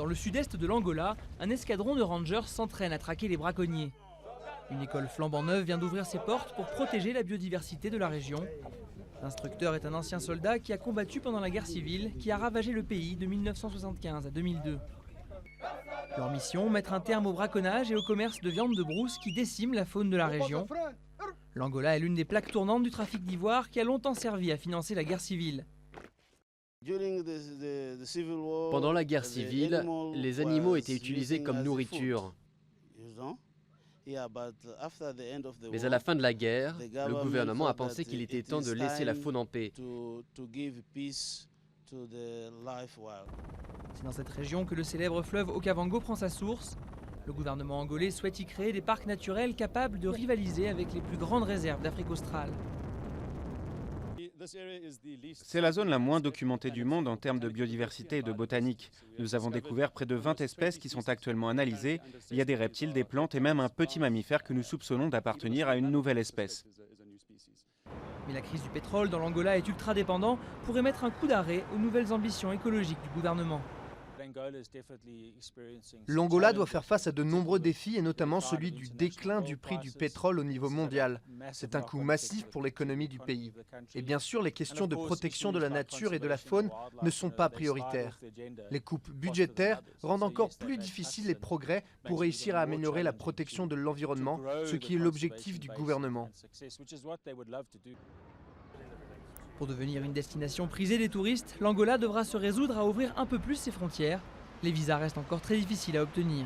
Dans le sud-est de l'Angola, un escadron de rangers s'entraîne à traquer les braconniers. Une école flambant neuve vient d'ouvrir ses portes pour protéger la biodiversité de la région. L'instructeur est un ancien soldat qui a combattu pendant la guerre civile qui a ravagé le pays de 1975 à 2002. Leur mission, mettre un terme au braconnage et au commerce de viande de brousse qui décime la faune de la région. L'Angola est l'une des plaques tournantes du trafic d'ivoire qui a longtemps servi à financer la guerre civile. Pendant la guerre civile, les animaux étaient utilisés comme nourriture. Mais à la fin de la guerre, le gouvernement a pensé qu'il était temps de laisser la faune en paix. C'est dans cette région que le célèbre fleuve Okavango prend sa source. Le gouvernement angolais souhaite y créer des parcs naturels capables de rivaliser avec les plus grandes réserves d'Afrique australe. C'est la zone la moins documentée du monde en termes de biodiversité et de botanique. Nous avons découvert près de 20 espèces qui sont actuellement analysées. Il y a des reptiles, des plantes et même un petit mammifère que nous soupçonnons d'appartenir à une nouvelle espèce. Mais la crise du pétrole dans l'Angola est ultra dépendant pourrait mettre un coup d'arrêt aux nouvelles ambitions écologiques du gouvernement. L'Angola doit faire face à de nombreux défis et notamment celui du déclin du prix du pétrole au niveau mondial. C'est un coût massif pour l'économie du pays. Et bien sûr, les questions de protection de la nature et de la faune ne sont pas prioritaires. Les coupes budgétaires rendent encore plus difficiles les progrès pour réussir à améliorer la protection de l'environnement, ce qui est l'objectif du gouvernement. Pour devenir une destination prisée des touristes, l'Angola devra se résoudre à ouvrir un peu plus ses frontières. Les visas restent encore très difficiles à obtenir.